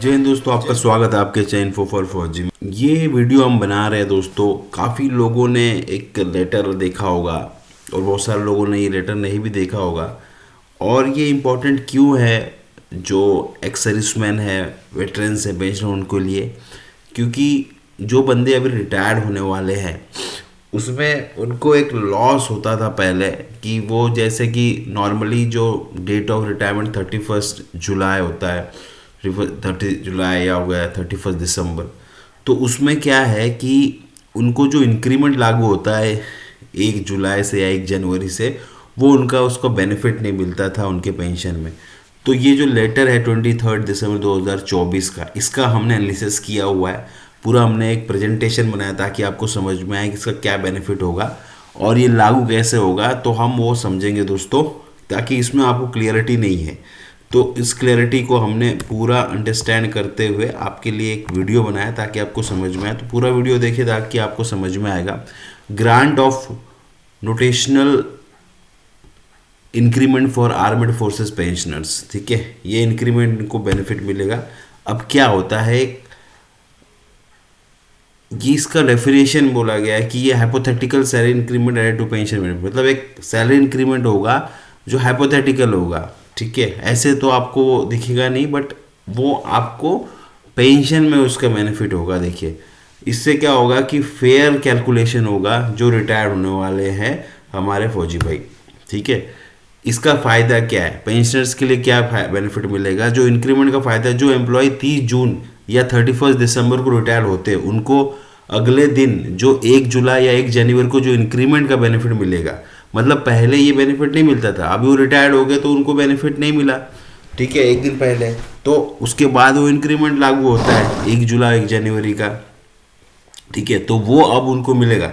जय हिंद दोस्तों, आपका स्वागत है आपके चैनल इन्फो फॉर फौजी में। ये वीडियो हम बना रहे हैं दोस्तों। काफ़ी लोगों ने एक लेटर देखा होगा और बहुत सारे लोगों ने ये लेटर नहीं भी देखा होगा। और ये इम्पोर्टेंट क्यों है, जो एक्स सर्विसमैन है, वेटरन्स है, पेंशन उनको लिए, क्योंकि जो बंदे अभी रिटायर्ड होने वाले हैं उसमें उनको एक लॉस होता था पहले कि वो जैसे कि नॉर्मली जो डेट ऑफ रिटायरमेंट 31 जुलाई होता है, 30 जुलाई या हो गया 31 दिसंबर। तो उसमें क्या है कि उनको जो इंक्रीमेंट लागू होता है 1 जुलाई से या 1 जनवरी से, वो उनका उसको बेनिफिट नहीं मिलता था उनके पेंशन में। तो ये जो लेटर है 23 दिसंबर 2024 का, इसका हमने एनालिसिस किया हुआ है पूरा। हमने एक प्रेजेंटेशन बनाया ताकि आपको समझ में आए कि इसका क्या बेनिफिट होगा और ये लागू कैसे होगा, तो हम वो समझेंगे दोस्तों, ताकि इसमें आपको क्लियरिटी नहीं है। तो इस क्लैरिटी को हमने पूरा अंडरस्टैंड करते हुए आपके लिए एक वीडियो बनाया ताकि आपको समझ में आए। तो पूरा वीडियो देखिए ताकि आपको समझ में आएगा। Grant of notional increment for armed forces pensioners, ठीक है, ये इंक्रीमेंट इनको बेनिफिट मिलेगा। अब क्या होता है, ये इसका डेफिनेशन बोला गया है कि ये hypothetical salary increment added to pension benefit, मतलब एक सैलरी इंक्रीमेंट होगा जो हाइपोथेटिकल होगा, ठीक है। ऐसे तो आपको दिखेगा नहीं, बट वो आपको पेंशन में उसका बेनिफिट होगा। देखिए इससे क्या होगा कि फेयर कैलकुलेशन होगा जो रिटायर होने वाले हैं हमारे फौजी भाई, ठीक है। इसका फ़ायदा क्या है, पेंशनर्स के लिए क्या बेनिफिट मिलेगा। जो इंक्रीमेंट का फ़ायदा, जो एम्प्लॉय 30 जून या 31 दिसंबर को रिटायर होते हैं उनको अगले दिन जो 1 जुलाई या 1 जनवरी को जो इंक्रीमेंट का बेनिफिट मिलेगा, मतलब पहले ये बेनिफिट नहीं मिलता था, अभी वो रिटायर्ड हो गए तो उनको बेनिफिट नहीं मिला, ठीक है, एक दिन पहले। तो उसके बाद वो इंक्रीमेंट लागू होता है 1 जुलाई 1 जनवरी का, ठीक है, तो वो अब उनको मिलेगा।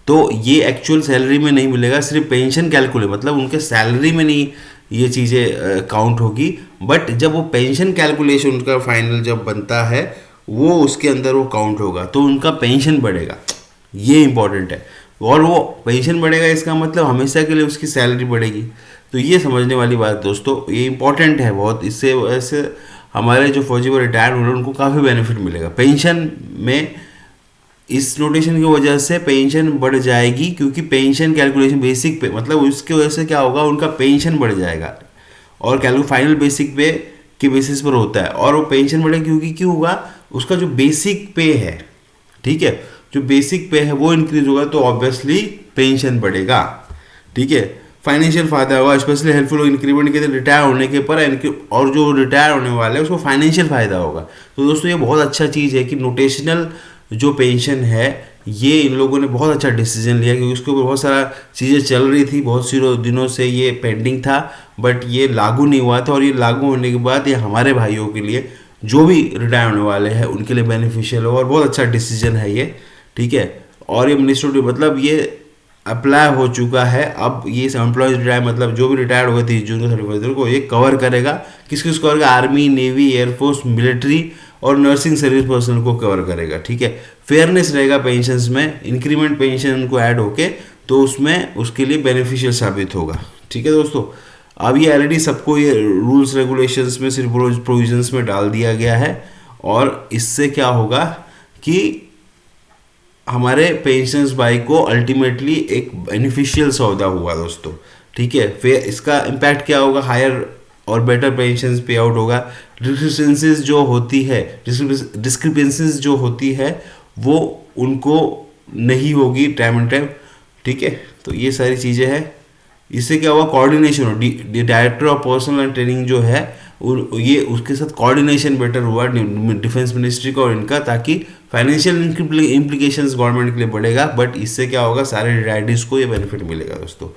तो ये एक्चुअल सैलरी में नहीं मिलेगा, सिर्फ पेंशन कैलकुलेट, मतलब उनके सैलरी में नहीं ये चीज़ें काउंट होगी, बट जब वो पेंशन कैलकुलेशन उनका फाइनल जब बनता है वो उसके अंदर वो काउंट होगा, तो उनका पेंशन बढ़ेगा। ये इंपॉर्टेंट है। और वो पेंशन बढ़ेगा इसका मतलब हमेशा के लिए उसकी सैलरी बढ़ेगी। तो ये समझने वाली बात दोस्तों, ये इंपॉर्टेंट है बहुत। इससे वैसे हमारे जो फौजी वो रिटायर हो रहे हैं उनको काफ़ी बेनिफिट मिलेगा पेंशन में। इस नोटेशन की वजह से पेंशन बढ़ जाएगी, क्योंकि पेंशन कैलकुलेशन बेसिक पे, मतलब उसकी वजह से क्या होगा, उनका पेंशन बढ़ जाएगा और कैलकुलेट फाइनल बेसिक पे के बेसिस पर होता है। और वो पेंशन बढ़ेगा क्योंकि क्यों होगा, उसका जो बेसिक पे है, ठीक है, जो बेसिक पे है वो इंक्रीज होगा, तो ऑब्वियसली पेंशन बढ़ेगा, ठीक है। फाइनेंशियल फायदा होगा, स्पेशली हेल्पफुल इंक्रीमेंट के रिटायर होने के पर, और जो रिटायर होने वाले हैं उसको फाइनेंशियल फायदा होगा। तो दोस्तों ये बहुत अच्छा चीज़ है कि नोटेशनल जो पेंशन है, ये इन लोगों ने बहुत अच्छा डिसीजन लिया, क्योंकि उसके ऊपर बहुत सारा चीज़ें चल रही थी, बहुत सी दिनों से ये पेंडिंग था, बट ये लागू नहीं हुआ था। और ये लागू होने के बाद ये हमारे भाइयों के लिए, जो भी रिटायर होने वाले हैं उनके लिए बेनिफिशियल हो, और बहुत अच्छा डिसीजन है ये, ठीक है। और ये मिनिस्ट्री मतलब ये अप्लाई हो चुका है। अब ये एम्प्लॉयज रिटायर, मतलब जो भी रिटायर्ड हुए 30 जून को 31 को, ये कवर करेगा। किस किस कवर करेगा, आर्मी, नेवी, एयरफोर्स, मिलिट्री और नर्सिंग सर्विस पर्सनल को कवर करेगा, ठीक है। फेयरनेस रहेगा पेंशन्स में, इंक्रीमेंट पेंशन को ऐड होके, तो उसमें उसके लिए बेनिफिशियल साबित होगा, ठीक है दोस्तों। अब ये ऑलरेडी सबको ये रूल्स रेगुलेशंस में, सिर्फ प्रोविजंस में डाल दिया गया है। और इससे क्या होगा कि हमारे पेंशनर्स भाई को अल्टीमेटली एक बेनिफिशियल सौदा हुआ दोस्तों, ठीक है। फिर इसका इम्पैक्ट क्या होगा, हायर और बेटर पेंशन पे आउट होगा। डिस्क्रिपेंसीज जो होती है वो उनको नहीं होगी टाइम एंड टाइम, ठीक है। तो ये सारी चीज़ें हैं। इससे क्या हुआ, कोऑर्डिनेशन हो, director of personal and training जो है ये उसके साथ कोऑर्डिनेशन बेटर हुआ डिफेंस मिनिस्ट्री का और इनका, ताकि फाइनेंशियल इम्प्लीकेशंस गवर्नमेंट के लिए बढ़ेगा। बट इससे क्या होगा, सारे रिटायर्डीज को ये बेनिफिट मिलेगा दोस्तों,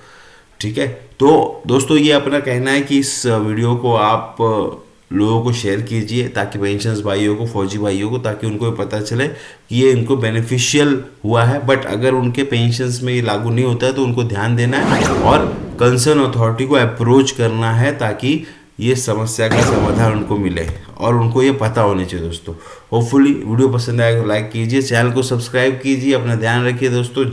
ठीक है। तो दोस्तों ये अपना कहना है कि इस वीडियो को आप लोगों को शेयर कीजिए, ताकि पेंशनर्स भाइयों को, फौजी भाइयों को, ताकि उनको पता चले कि ये इनको बेनिफिशियल हुआ है। बट अगर उनके पेंशन्स में ये लागू नहीं होता है तो उनको ध्यान देना है और कंसर्न अथॉरिटी को अप्रोच करना है, ताकि ये समस्या का समाधान उनको मिले और उनको ये पता होना चाहिए दोस्तों। होपफुली वीडियो पसंद आएगा, लाइक कीजिए, चैनल को सब्सक्राइब कीजिए, अपना ध्यान रखिए दोस्तों।